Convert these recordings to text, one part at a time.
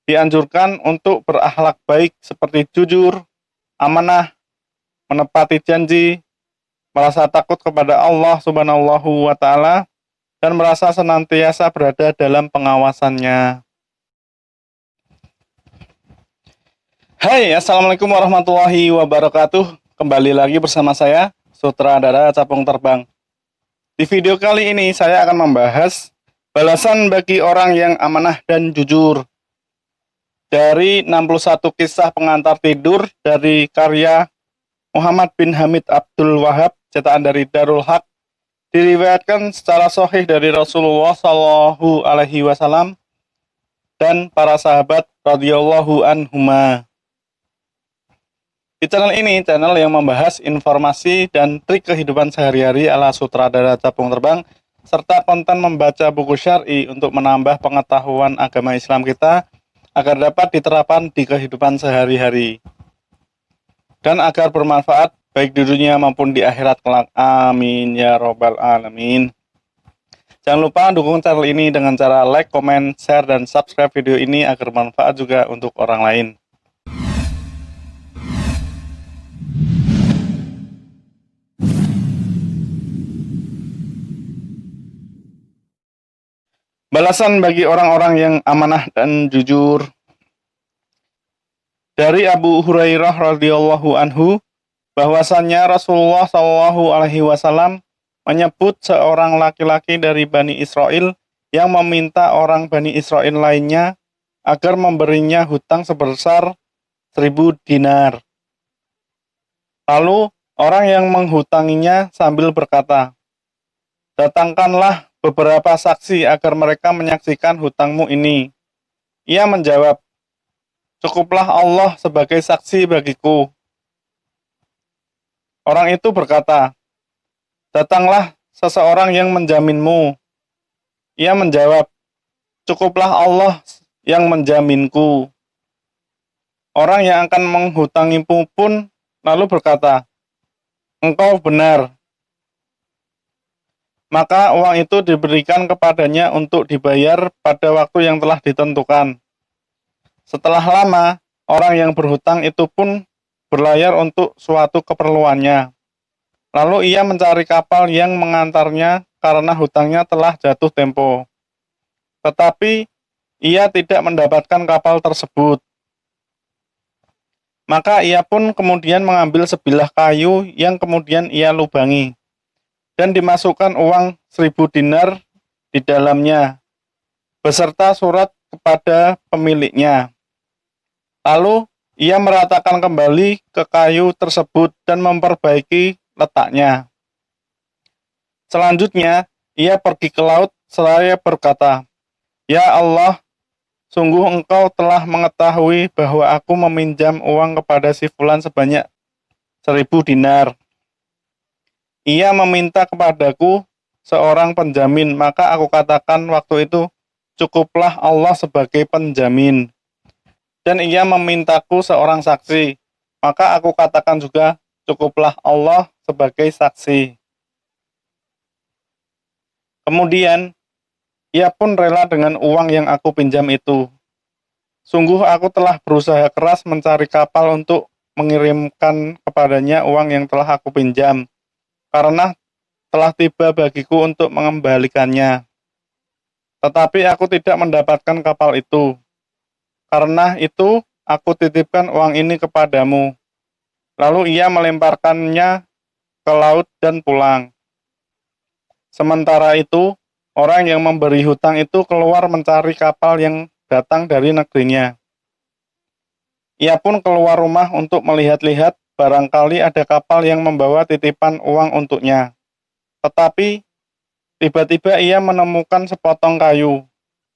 dianjurkan untuk berakhlak baik seperti jujur, amanah, menepati janji, merasa takut kepada Allah Subhanahu wa taala dan merasa senantiasa berada dalam pengawasannya. Hai, Assalamualaikum warahmatullahi wabarakatuh. Kembali lagi bersama saya, Sutradara Capung Terbang. Di video kali ini saya akan membahas balasan bagi orang yang amanah dan jujur dari 61 kisah pengantar tidur dari karya Muhammad bin Hamid Abdul Wahab, cetakan dari Darul Haq, diriwayatkan secara sahih dari Rasulullah Shallallahu Alaihi Wasallam dan para sahabat radhiyallahu anhuma. Di channel ini, channel yang membahas informasi dan trik kehidupan sehari-hari ala sutradara capung terbang, serta konten membaca buku syar'i untuk menambah pengetahuan agama Islam kita, agar dapat diterapkan di kehidupan sehari-hari, dan agar bermanfaat baik di dunia maupun di akhirat kelak. Amin ya robbal alamin. Jangan lupa dukung channel ini dengan cara like, comment, share, dan subscribe video ini agar bermanfaat juga untuk orang lain. Balasan bagi orang-orang yang amanah dan jujur. Dari Abu Hurairah radhiyallahu anhu, bahwasannya Rasulullah Shallallahu Alaihi Wasallam menyebut seorang laki-laki dari Bani Israel yang meminta orang Bani Israel lainnya agar memberinya hutang sebesar 1000 dinar. Lalu orang yang menghutanginya sambil berkata, "Datangkanlah beberapa saksi agar mereka menyaksikan hutangmu ini." Ia menjawab, "Cukuplah Allah sebagai saksi bagiku." Orang itu berkata, "Datanglah seseorang yang menjaminmu." Ia menjawab, "Cukuplah Allah yang menjaminku." Orang yang akan menghutangimu pun lalu berkata, "Engkau benar." Maka uang itu diberikan kepadanya untuk dibayar pada waktu yang telah ditentukan. Setelah lama, orang yang berhutang itu pun berlayar untuk suatu keperluannya. Lalu ia mencari kapal yang mengantarnya karena hutangnya telah jatuh tempo. Tetapi ia tidak mendapatkan kapal tersebut. Maka ia pun kemudian mengambil sebilah kayu yang kemudian ia lubangi, dan dimasukkan uang 1000 dinar di dalamnya, beserta surat kepada pemiliknya. Lalu ia meratakan kembali ke kayu tersebut dan memperbaiki letaknya. Selanjutnya, ia pergi ke laut seraya berkata, "Ya Allah, sungguh Engkau telah mengetahui bahwa aku meminjam uang kepada si fulan sebanyak 1000 dinar. Ia meminta kepadaku seorang penjamin, maka aku katakan waktu itu, cukuplah Allah sebagai penjamin. Dan ia memintaku seorang saksi, maka aku katakan juga, cukuplah Allah sebagai saksi. Kemudian, ia pun rela dengan uang yang aku pinjam itu. Sungguh aku telah berusaha keras mencari kapal untuk mengirimkan kepadanya uang yang telah aku pinjam, karena telah tiba bagiku untuk mengembalikannya. Tetapi aku tidak mendapatkan kapal itu. Karena itu, aku titipkan uang ini kepadamu." Lalu ia melemparkannya ke laut dan pulang. Sementara itu, orang yang memberi hutang itu keluar mencari kapal yang datang dari negerinya. Ia pun keluar rumah untuk melihat-lihat, barangkali ada kapal yang membawa titipan uang untuknya. Tetapi tiba-tiba ia menemukan sepotong kayu.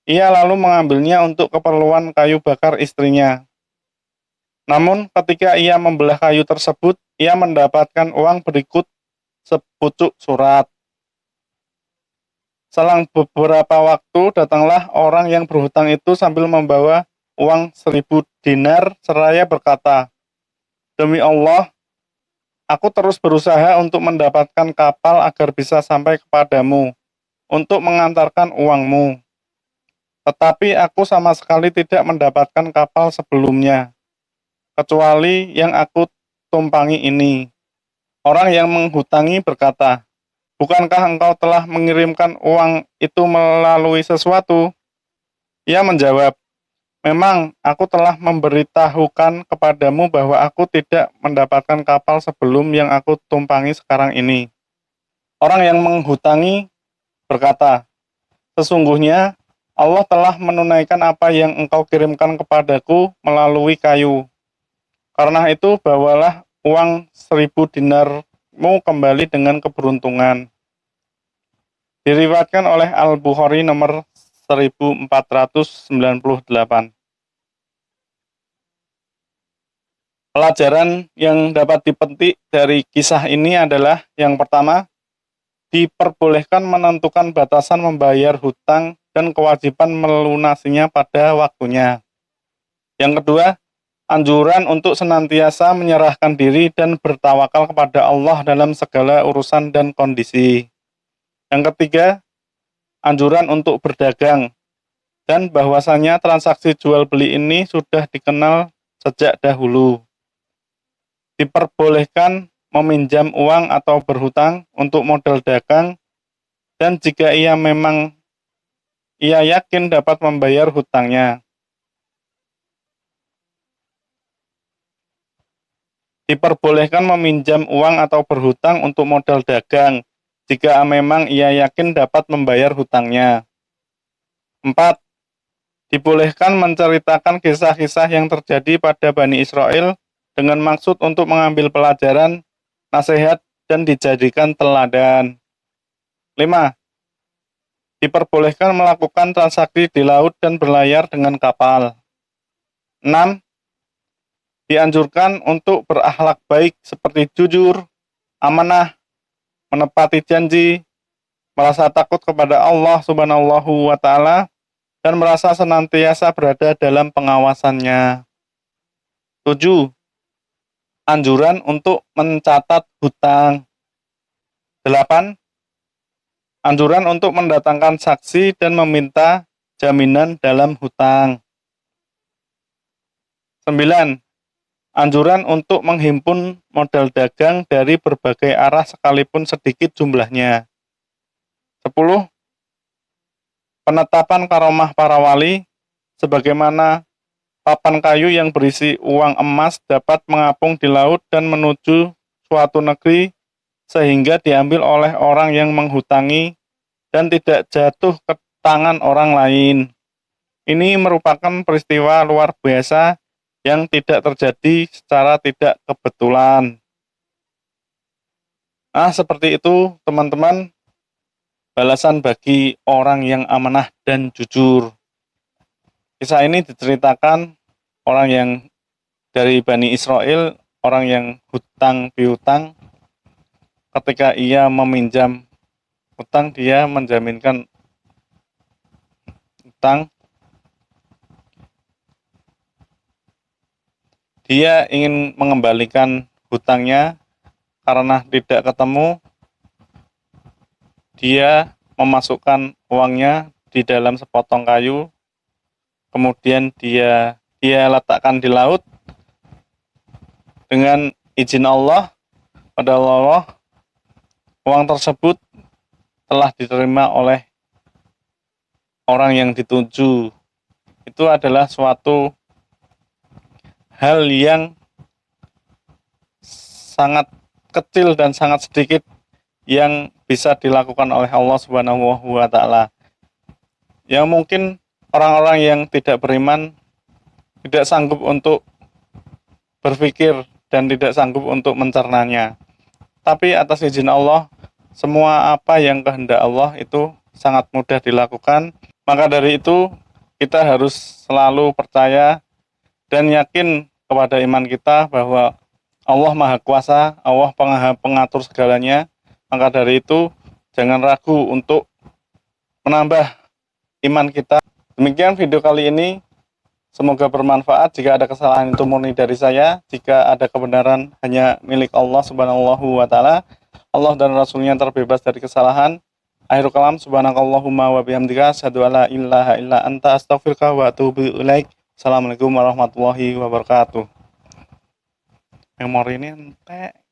Ia lalu mengambilnya untuk keperluan kayu bakar istrinya. Namun ketika ia membelah kayu tersebut, ia mendapatkan uang berikut sepucuk surat. Selang beberapa waktu, datanglah orang yang berhutang itu sambil membawa uang 1000 dinar seraya berkata, "Demi Allah, aku terus berusaha untuk mendapatkan kapal agar bisa sampai kepadamu untuk mengantarkan uangmu. Tetapi aku sama sekali tidak mendapatkan kapal sebelumnya, kecuali yang aku tumpangi ini. Orang yang menghutangi berkata, "Bukankah engkau telah mengirimkan uang itu melalui sesuatu?" Ia menjawab, "Memang aku telah memberitahukan kepadamu bahwa aku tidak mendapatkan kapal sebelum yang aku tumpangi sekarang ini." Orang yang menghutangi berkata, "Sesungguhnya Allah telah menunaikan apa yang engkau kirimkan kepadaku melalui kayu. Karena itu bawalah uang 1.000 dinarmu kembali dengan keberuntungan." Diriwayatkan oleh Al-Bukhari nomor 1498. Pelajaran yang dapat dipetik dari kisah ini adalah yang pertama, diperbolehkan menentukan batasan membayar hutang dan kewajiban melunasinya pada waktunya. Yang kedua, anjuran untuk senantiasa menyerahkan diri dan bertawakal kepada Allah dalam segala urusan dan kondisi. Yang ketiga, anjuran untuk berdagang dan bahwasanya transaksi jual beli ini sudah dikenal sejak dahulu. Diperbolehkan meminjam uang atau berhutang untuk modal dagang dan jika ia yakin dapat membayar hutangnya. Diperbolehkan meminjam uang atau berhutang untuk modal dagang jika memang ia yakin dapat membayar hutangnya. 4. Dibolehkan menceritakan kisah-kisah yang terjadi pada Bani Israel dengan maksud untuk mengambil pelajaran, nasihat, dan dijadikan teladan. 5. Diperbolehkan melakukan transaksi di laut dan berlayar dengan kapal. 6. Dianjurkan untuk berakhlak baik seperti jujur, amanah, menepati janji, merasa takut kepada Allah Subhanahu wa Ta'ala, dan merasa senantiasa berada dalam pengawasannya. 7. Anjuran untuk mencatat hutang. 8. Anjuran untuk mendatangkan saksi dan meminta jaminan dalam hutang. 9. Anjuran untuk menghimpun modal dagang dari berbagai arah sekalipun sedikit jumlahnya. 10. Penetapan karomah para wali, sebagaimana papan kayu yang berisi uang emas dapat mengapung di laut dan menuju suatu negeri sehingga diambil oleh orang yang menghutangi dan tidak jatuh ke tangan orang lain. Ini merupakan peristiwa luar biasa yang tidak terjadi secara tidak kebetulan. Nah, seperti itu teman-teman, balasan bagi orang yang amanah dan jujur. Kisah ini diceritakan orang yang dari Bani Israel, orang yang hutang piutang, ketika ia meminjam hutang, dia menjaminkan hutang. Dia ingin mengembalikan hutangnya karena tidak ketemu. Dia memasukkan uangnya di dalam sepotong kayu, kemudian dia letakkan di laut. Dengan izin Allah, pada Allah, uang tersebut telah diterima oleh orang yang dituju. Itu adalah suatu hal yang sangat kecil dan sangat sedikit yang bisa dilakukan oleh Allah Subhanahu wa Ta'ala. Yang mungkin orang-orang yang tidak beriman tidak sanggup untuk berpikir dan tidak sanggup untuk mencernanya. Tapi atas izin Allah, semua apa yang kehendak Allah itu sangat mudah dilakukan. Maka dari itu, kita harus selalu percaya dan yakin kepada iman kita bahwa Allah Maha Kuasa, Allah pengatur segalanya. Maka dari itu, jangan ragu untuk menambah iman kita. Demikian video kali ini. Semoga bermanfaat. Jika ada kesalahan itu murni dari saya. Jika ada kebenaran hanya milik Allah Subhanahu wa Ta'ala. Allah dan Rasulnya terbebas dari kesalahan. Akhirul kalam, subhanakallahumma wa bihamdika, asyhadu an la ilaha illa anta, astaghfiruka wa atubu ilaik. Assalamualaikum warahmatullahi wabarakatuh. Memori ini entek.